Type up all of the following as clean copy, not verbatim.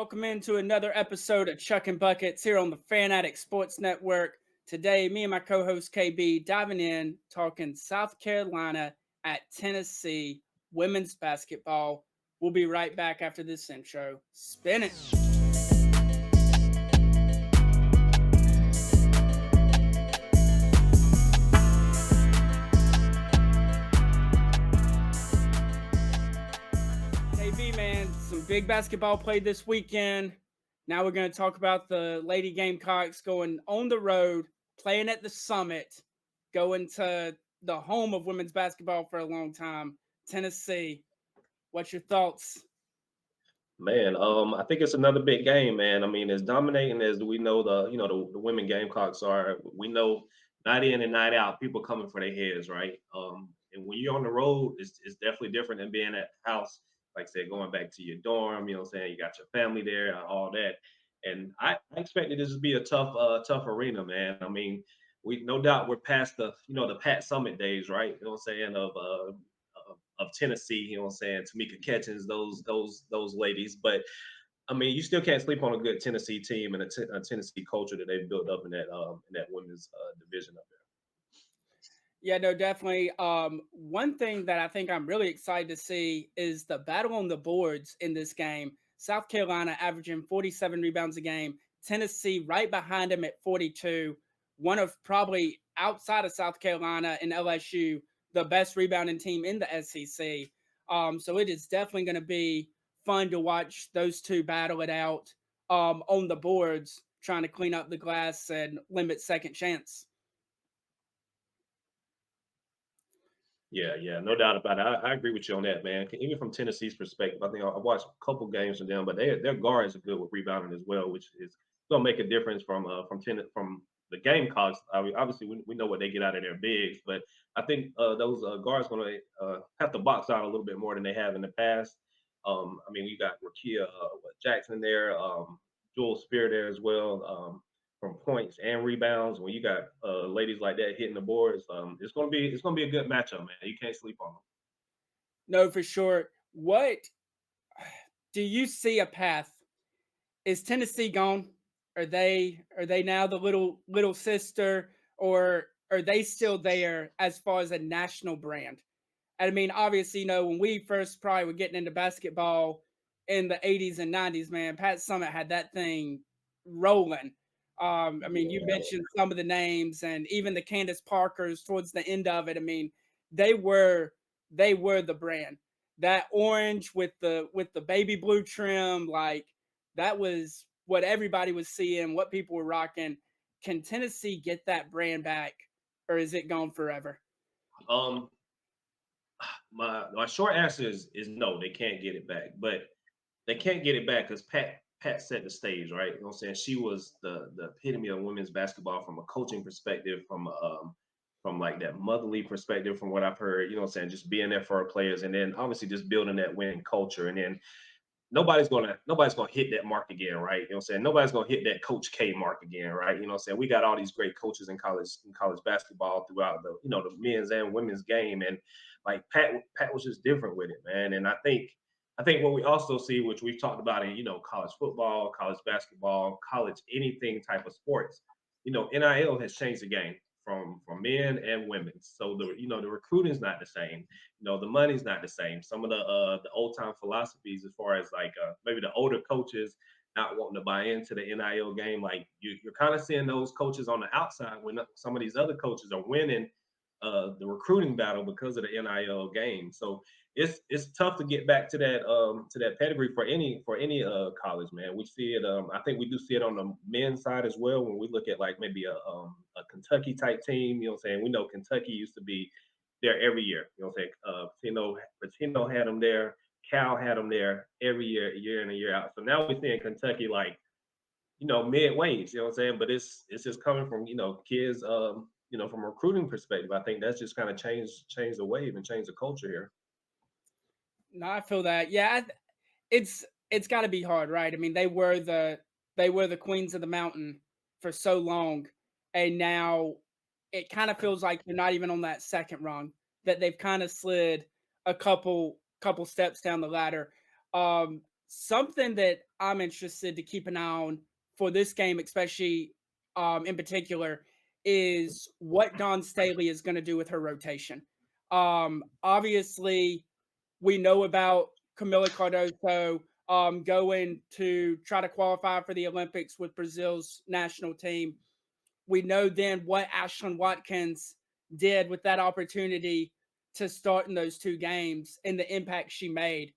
Welcome into another episode of Chuckin Buckets here on the Fan Addict Sports Network. Today, me and my co-host KB diving in, talking South Carolina at Tennessee women's basketball. We'll be right back after this intro. Spin it. KB, man, some big basketball played this weekend. Now we're going to talk about the Lady Gamecocks going on the road, playing at the Summit, going to the home of women's basketball for a long time, Tennessee. What's your thoughts? Man, I think it's another big game, man. I mean, as dominating as we know the women Gamecocks are, we know night in and night out, people coming for their heads, right? And when you're on the road, it's definitely different than being at the house. Like I said, going back to your dorm, you know what I'm saying? You got your family there, all that. And I expected this to be a tough arena, man. I mean, we no doubt we're past the Pat Summit days, right? You know what I'm saying, of Tennessee, you know what I'm saying, Tamika Catchings, those ladies. But I mean, you still can't sleep on a good Tennessee team and a Tennessee culture that they've built up in that women's division up there. Yeah, no, definitely. One thing that I think I'm really excited to see is the battle on the boards in this game. South Carolina averaging 47 rebounds a game, Tennessee right behind them at 42. One of probably outside of South Carolina and LSU, the best rebounding team in the SEC. So it is definitely going to be fun to watch those two battle it out on the boards, trying to clean up the glass and limit second chance. Yeah, no doubt about it. I agree with you on that, man. Even from Tennessee's perspective, I think I watched a couple games from them, but their guards are good with rebounding as well, which is gonna make a difference from the Gamecocks. I mean, obviously, we know what they get out of their bigs, but I think those guards going to have to box out a little bit more than they have in the past. I mean, you got Rakia Jackson there, Joel Spear there as well. From points and rebounds. When you got ladies like that hitting the boards, it's gonna be a good matchup, man. You can't sleep on them. No, for sure. What do you see a path? Is Tennessee gone? Are they now the little sister, or are they still there as far as a national brand? And I mean, obviously, when we first probably were getting into basketball in the 80s and 90s, man, Pat Summitt had that thing rolling. I mean, you Yeah, mentioned some of the names and even the Candace Parkers towards the end of it. I mean, they were they were the brand. That orange with the baby blue trim, like that was what everybody was seeing, what people were rocking. Can Tennessee get that brand back, or is it gone forever? um, my short answer is no, they can't get it back, but they can't get it back because Pat set the stage, right? You know what I'm saying? She was the epitome of women's basketball from a coaching perspective, from like that motherly perspective, from what I've heard. You know what I'm saying? Just being there for our players, and then obviously just building that winning culture, and then nobody's gonna hit that mark again, right? You know what I'm saying? Nobody's gonna hit that Coach K mark again, right? You know what I'm saying? We got all these great coaches in college basketball throughout the men's and women's game. And like Pat was just different with it, man. And I think what we also see, which we've talked about in college football, college basketball, college anything type of sports, NIL has changed the game from men and women. So the recruiting's not the same. The money's not the same. Some of the old time philosophies, as far as like maybe the older coaches not wanting to buy into the NIL game, like you're kind of seeing those coaches on the outside when some of these other coaches are winning the recruiting battle because of the NIL game. So it's tough to get back to that pedigree for any college, man. We see it. I think we do see it on the men's side as well when we look at like maybe a Kentucky type team. You know what I'm saying? We know Kentucky used to be there every year. You know what I'm saying? Patino had them there. Cal had them there every year in and year out. So now we're seeing Kentucky like midways. You know what I'm saying? But it's just coming from kids. From a recruiting perspective, I think that's just kind of changed the wave and changed the culture here. No, I feel that. Yeah, it's got to be hard, right? I mean, they were the queens of the mountain for so long, and now it kind of feels like they're not even on that second rung. That they've kind of slid a couple steps down the ladder. Um, something that I'm interested to keep an eye on for this game, especially in particular, is what Don Staley is going to do with her rotation. Obviously, we know about Camila Cardoso going to try to qualify for the Olympics with Brazil's national team. We know then what Ashlyn Watkins did with that opportunity to start in those two games and the impact she made.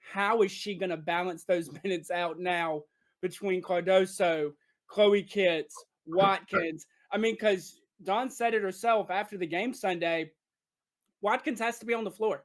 How is she going to balance those minutes out now between Cardoso, Chloe Kitts, Watkins? I mean, because Dawn said it herself after the game Sunday, Watkins has to be on the floor.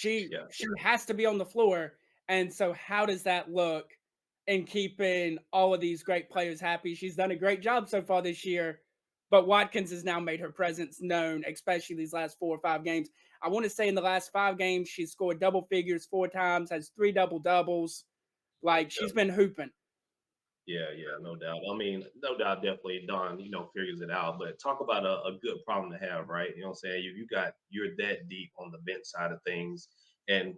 Yeah. She has to be on the floor. And so how does that look in keeping all of these great players happy? She's done a great job so far this year, but Watkins has now made her presence known, especially these last 4 or 5 games. I want to say in the last 5 games, she's scored double figures 4 times, has 3 double doubles. Like she's been hooping. Yeah, yeah, no doubt. I mean, no doubt, definitely Don, figures it out. But talk about a good problem to have, right? You know what I'm saying? You're that deep on the bench side of things. And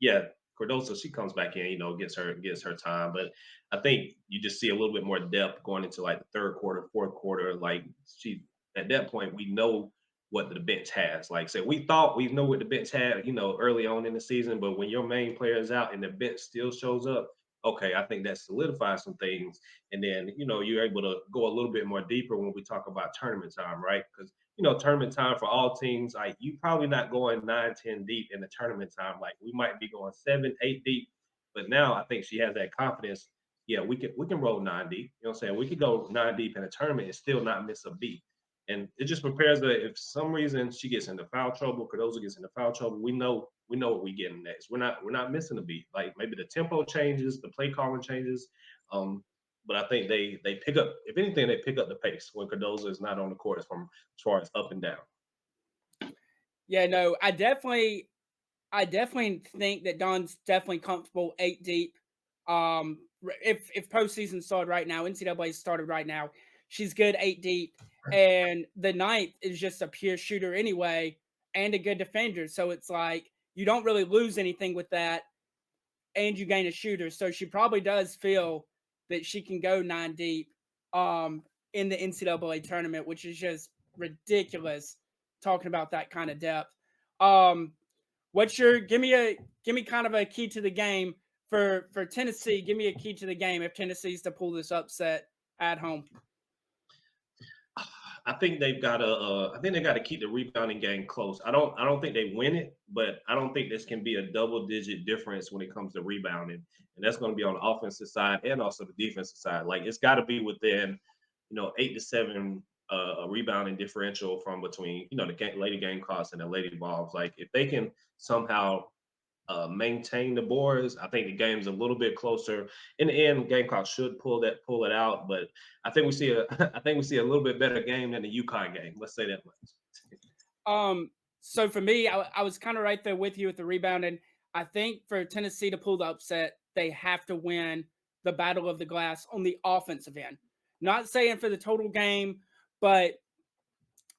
yeah, Cardoso, she comes back in, gets her time. But I think you just see a little bit more depth going into like the third quarter, fourth quarter. Like she at that point, we know what the bench has. Like say we thought we know what the bench had, early on in the season, but when your main player is out and the bench still shows up, okay, I think that solidifies some things. And then, you're able to go a little bit more deeper when we talk about tournament time, right? Because, tournament time for all teams, like you probably not going 9, 10 deep in the tournament time. Like we might be going 7, 8 deep. But now I think she has that confidence. Yeah, we can roll 9 deep. You know what I'm saying? We could go 9 deep in a tournament and still not miss a beat. And it just prepares her. If some reason she gets into foul trouble, Cardozo gets into foul trouble, we know what we getting next. We're not missing a beat. Like maybe the tempo changes, the play calling changes. But I think they pick up. If anything, they pick up the pace when Cardozo is not on the court as far as up and down. Yeah, no, I definitely think that Don's definitely comfortable 8 deep. If postseason started right now, NCAA started right now, she's good 8 deep, and the ninth is just a pure shooter anyway, and a good defender. So it's like you don't really lose anything with that, and you gain a shooter. So she probably does feel that she can go 9 deep in the NCAA tournament, which is just ridiculous talking about that kind of depth. Um, What's your give me kind of a key to the game for Tennessee? Give me a key to the game if Tennessee's to pull this upset at home. I think they've got to. I think they got to keep the rebounding game close. I don't think they win it, but I don't think this can be a double-digit difference when it comes to rebounding, and that's going to be on the offensive side and also the defensive side. Like it's got to be within, 8 to 7 rebounding differential from between the Lady Gamecocks and the Lady Vols. Like if they can somehow maintain the boards. I think the game's a little bit closer. In the end, Gamecock should pull it out, but I think we see a I think we see a little bit better game than the UConn game. Let's say that much. Um, so for me, I was kind of right there with you with the rebounding. I think for Tennessee to pull the upset, they have to win the battle of the glass on the offensive end. Not saying for the total game, but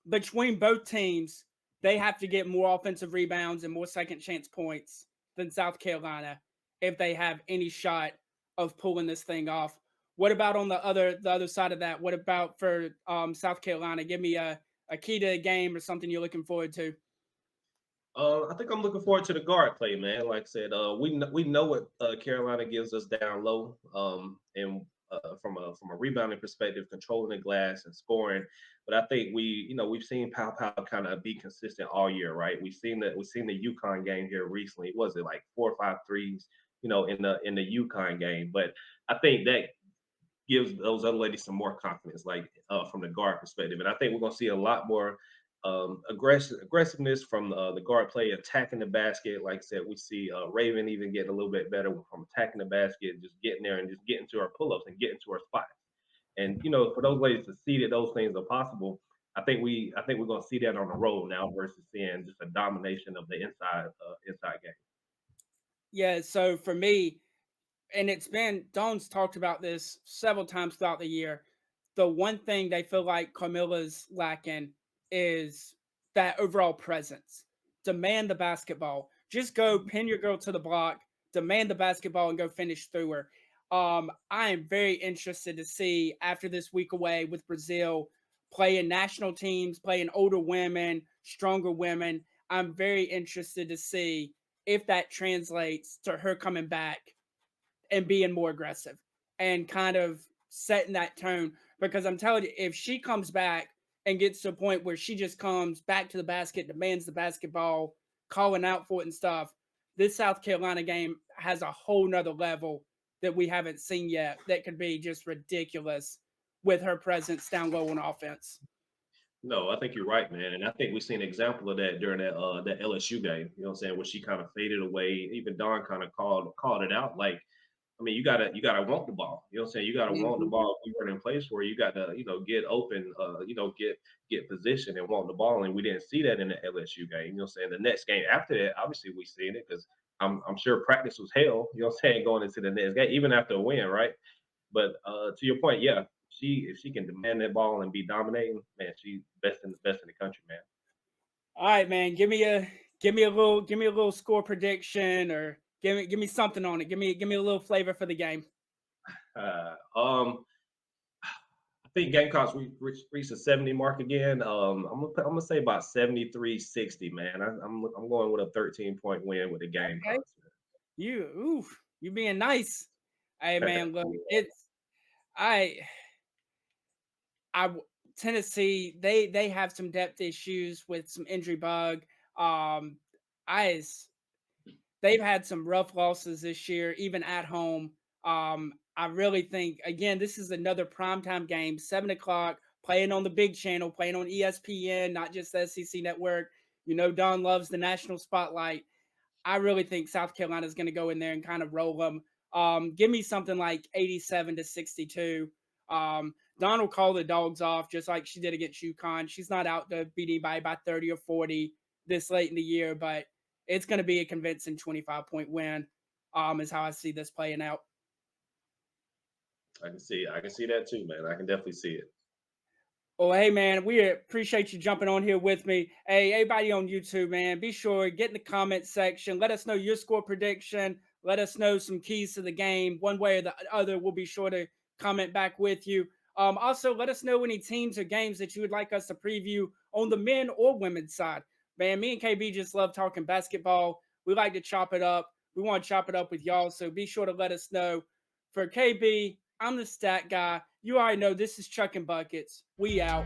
between both teams, they have to get more offensive rebounds and more second chance points than South Carolina if they have any shot of pulling this thing off. What about on the other side of that? What about for South Carolina? Give me a key to a game or something you're looking forward to. I think I'm looking forward to the guard play, man. Like I said, we know what Carolina gives us down low, and from a rebounding perspective, controlling the glass and scoring. But I think we've seen Pow Pow kind of be consistent all year, right? We've seen the UConn game here recently. Was it like 4 or 5 threes, in the UConn game? But I think that gives those other ladies some more confidence, like from the guard perspective. And I think we're going to see a lot more aggressiveness from the guard play, attacking the basket. Like I said, we see Raven even getting a little bit better from attacking the basket, just getting there and just getting to her pull-ups and getting to her spots. And for those ladies to see that those things are possible, I think we're going to see that on the road now versus seeing just a domination of the inside game. Yeah, so for me, and it's been Dawn's talked about this several times throughout the year. The one thing they feel like Carmilla's lacking is that overall presence. Demand the basketball. Just go pin your girl to the block, demand the basketball, and go finish through her. I am very interested to see after this week away with Brazil playing national teams, playing older women, stronger women. I'm very interested to see if that translates to her coming back and being more aggressive and kind of setting that tone. Because I'm telling you, if she comes back and gets to a point where she just comes back to the basket, demands the basketball, calling out for it and stuff, this South Carolina game has a whole nother level that we haven't seen yet that could be just ridiculous with her presence down low on offense. No, I think you're right, man. And I think we seen an example of that during that LSU game. You know what I'm saying? Where she kind of faded away. Even Don kind of called it out. Like, I mean, you gotta want the ball. You know what I'm saying? You gotta want the Mhm. ball. If we were in place where you got to, get open, get position and want the ball. And we didn't see that in the LSU game. You know what I'm saying? The next game after that, obviously we seen it because I'm sure practice was hell, you know what I'm saying, going into the next game, even after a win, right? But to your point, yeah, if she can demand that ball and be dominating, man, she's best in the country, man. All right, man. Give me a little score prediction or give me something on it. Give me a little flavor for the game. Uh, um, I think Gamecocks reached the 70 mark again. I'm gonna say about 73-60, man. I'm going with a 13-point win with the Okay. Gamecocks, You being nice. Hey man. man, look, it's I I Tennessee, they have some depth issues with some injury bug. Um I they've had some rough losses this year, even at home. I really think again, this is another primetime game, 7 o'clock, playing on the big channel, playing on ESPN, not just the SEC network. You know, Don loves the national spotlight. I really think South Carolina is going to go in there and kind of roll them. Give me something like 87-62. Don will call the dogs off just like she did against UConn. She's not out to beat anybody by 30 or 40 this late in the year, but it's going to be a convincing 25-point win, is how I see this playing out. I can see that too, man. I can definitely see it. Oh, hey, man, we appreciate you jumping on here with me. Hey, everybody on YouTube, man, be sure get in the comment section. Let us know your score prediction. Let us know some keys to the game. One way or the other, we'll be sure to comment back with you. Also, let us know any teams or games that you would like us to preview on the men or women's side. Man, me and KB just love talking basketball. We like to chop it up. We want to chop it up with y'all. So be sure to let us know. For KB, I'm the stat guy. You already know this is Chuckin Buckets. We out.